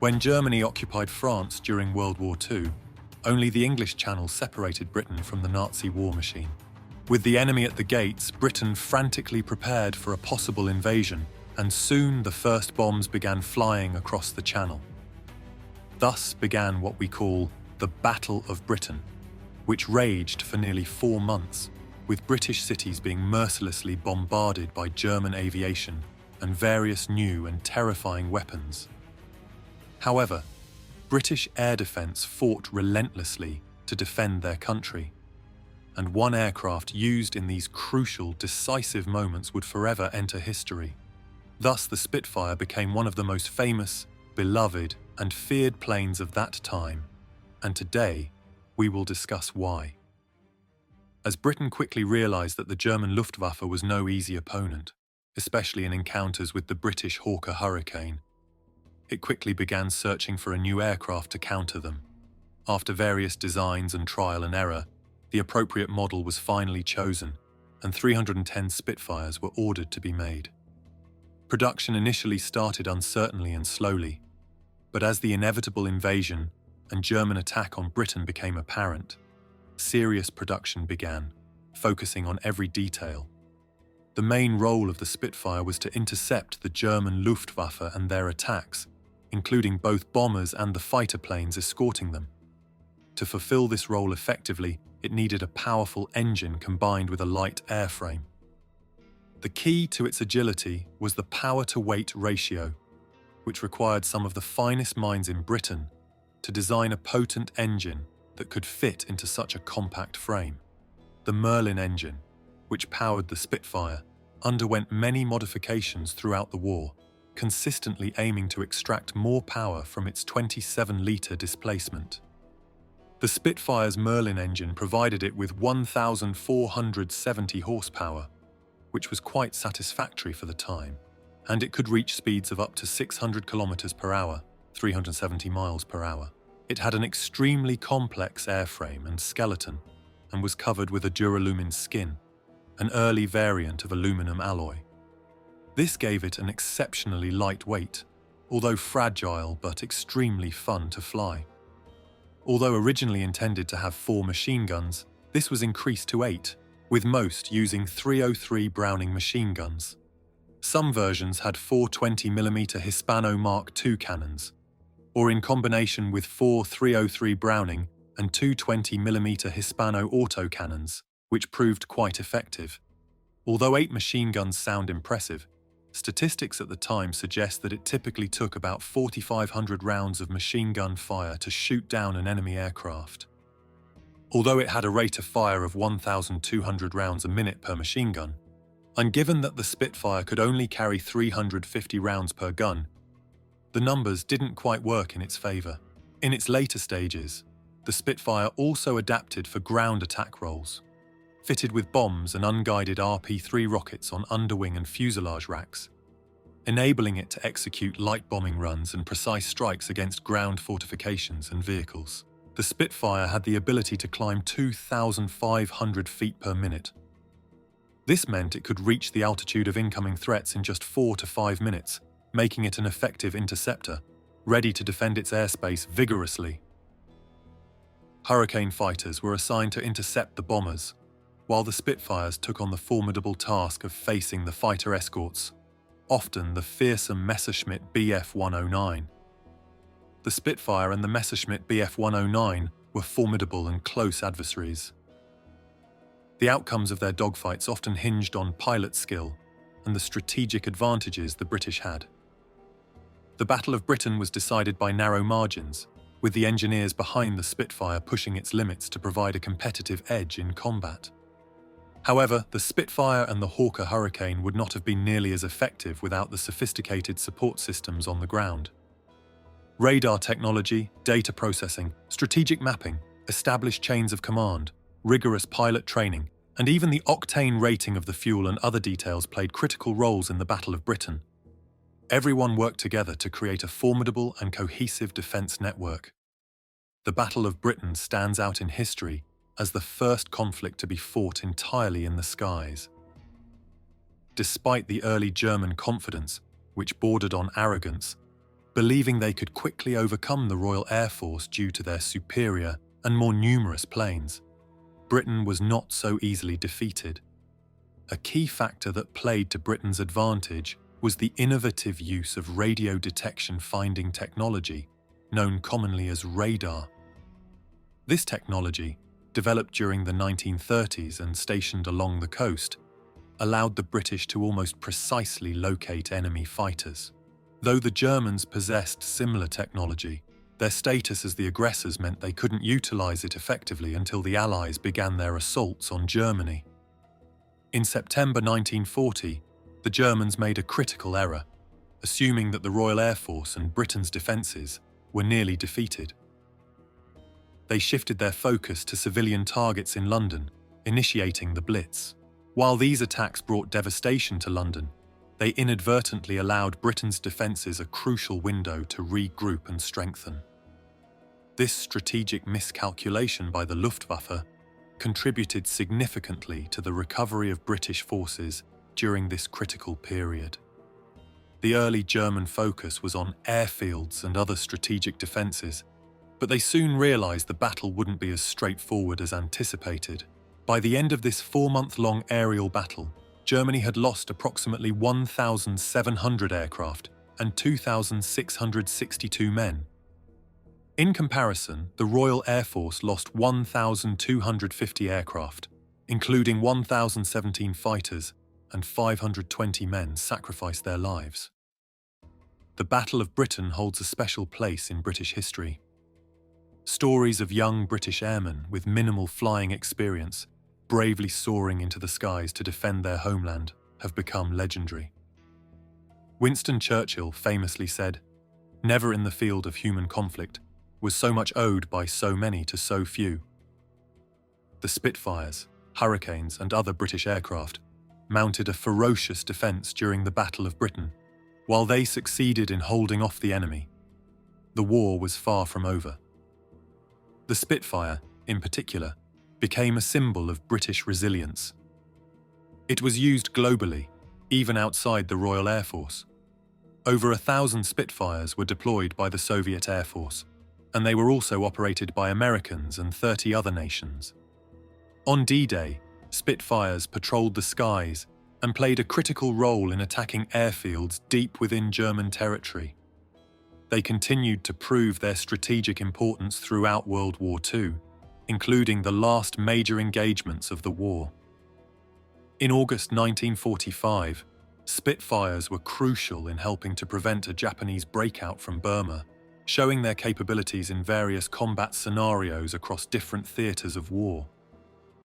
When Germany occupied France during World War II, only the English Channel separated Britain from the Nazi war machine. With the enemy at the gates, Britain frantically prepared for a possible invasion, and soon the first bombs began flying across the Channel. Thus began what we call the Battle of Britain, which raged for nearly 4 months, with British cities being mercilessly bombarded by German aviation and various new and terrifying weapons. However, British air defence fought relentlessly to defend their country, and one aircraft used in these crucial, decisive moments would forever enter history. Thus, the Spitfire became one of the most famous, beloved, and feared planes of that time, and today we will discuss why. As Britain quickly realised that the German Luftwaffe was no easy opponent, especially in encounters with the British Hawker Hurricane, it quickly began searching for a new aircraft to counter them. After various designs and trial and error, the appropriate model was finally chosen, and 310 Spitfires were ordered to be made. Production initially started uncertainly and slowly, but as the inevitable invasion and German attack on Britain became apparent, serious production began, focusing on every detail. The main role of the Spitfire was to intercept the German Luftwaffe and their attacks, including both bombers and the fighter planes escorting them. To fulfill this role effectively, it needed a powerful engine combined with a light airframe. The key to its agility was the power-to-weight ratio, which required some of the finest minds in Britain to design a potent engine that could fit into such a compact frame. The Merlin engine, which powered the Spitfire, underwent many modifications throughout the war, consistently aiming to extract more power from its 27-litre displacement. The Spitfire's Merlin engine provided it with 1,470 horsepower, which was quite satisfactory for the time, and it could reach speeds of up to 600 km per hour, 370 miles per hour. It had an extremely complex airframe and skeleton, and was covered with a duralumin skin, an early variant of aluminum alloy. This gave it an exceptionally light weight, although fragile but extremely fun to fly. Although originally intended to have 4 machine guns, this was increased to 8, with most using 303 Browning machine guns. Some versions had 4 20mm Hispano Mark II cannons, or in combination with 4 303 Browning and 2 20mm Hispano auto cannons, which proved quite effective. Although 8 machine guns sound impressive, statistics at the time suggest that it typically took about 4,500 rounds of machine gun fire to shoot down an enemy aircraft. Although it had a rate of fire of 1,200 rounds a minute per machine gun, and given that the Spitfire could only carry 350 rounds per gun, the numbers didn't quite work in its favour. In its later stages, the Spitfire also adapted for ground attack roles, fitted with bombs and unguided RP-3 rockets on underwing and fuselage racks, enabling it to execute light bombing runs and precise strikes against ground fortifications and vehicles. The Spitfire had the ability to climb 2,500 feet per minute. This meant it could reach the altitude of incoming threats in just 4 to 5 minutes, making it an effective interceptor, ready to defend its airspace vigorously. Hurricane fighters were assigned to intercept the bombers, while the Spitfires took on the formidable task of facing the fighter escorts, often the fearsome Messerschmitt Bf 109. The Spitfire and the Messerschmitt Bf 109 were formidable and close adversaries. The outcomes of their dogfights often hinged on pilot skill and the strategic advantages the British had. The Battle of Britain was decided by narrow margins, with the engineers behind the Spitfire pushing its limits to provide a competitive edge in combat. However, the Spitfire and the Hawker Hurricane would not have been nearly as effective without the sophisticated support systems on the ground. Radar technology, data processing, strategic mapping, established chains of command, rigorous pilot training, and even the octane rating of the fuel and other details played critical roles in the Battle of Britain. Everyone worked together to create a formidable and cohesive defence network. The Battle of Britain stands out in history as the first conflict to be fought entirely in the skies. Despite the early German confidence, which bordered on arrogance, believing they could quickly overcome the Royal Air Force due to their superior and more numerous planes. Britain was not so easily defeated. A key factor that played to Britain's advantage was the innovative use of radio detection finding technology, known commonly as radar. This technology, developed during the 1930s and stationed along the coast, allowed the British to almost precisely locate enemy fighters. Though the Germans possessed similar technology, their status as the aggressors meant they couldn't utilize it effectively until the Allies began their assaults on Germany. In September 1940, the Germans made a critical error, assuming that the Royal Air Force and Britain's defences were nearly defeated. They shifted their focus to civilian targets in London, initiating the Blitz. While these attacks brought devastation to London, they inadvertently allowed Britain's defences a crucial window to regroup and strengthen. This strategic miscalculation by the Luftwaffe contributed significantly to the recovery of British forces during this critical period. The early German focus was on airfields and other strategic defences, but they soon realised the battle wouldn't be as straightforward as anticipated. By the end of this 4-month-long aerial battle, Germany had lost approximately 1,700 aircraft and 2,662 men. In comparison, the Royal Air Force lost 1,250 aircraft, including 1,017 fighters, and 520 men sacrificed their lives. The Battle of Britain holds a special place in British history. Stories of young British airmen with minimal flying experience bravely soaring into the skies to defend their homeland have become legendary. Winston Churchill famously said, "Never in the field of human conflict was so much owed by so many to so few." The Spitfires, Hurricanes, and other British aircraft mounted a ferocious defence during the Battle of Britain. While they succeeded in holding off the enemy, the war was far from over. The Spitfire, in particular, became a symbol of British resilience. It was used globally, even outside the Royal Air Force. Over 1,000 Spitfires were deployed by the Soviet Air Force, and they were also operated by Americans and 30 other nations. On D-Day, Spitfires patrolled the skies and played a critical role in attacking airfields deep within German territory. They continued to prove their strategic importance throughout World War II, including the last major engagements of the war. In August 1945, Spitfires were crucial in helping to prevent a Japanese breakout from Burma, showing their capabilities in various combat scenarios across different theatres of war.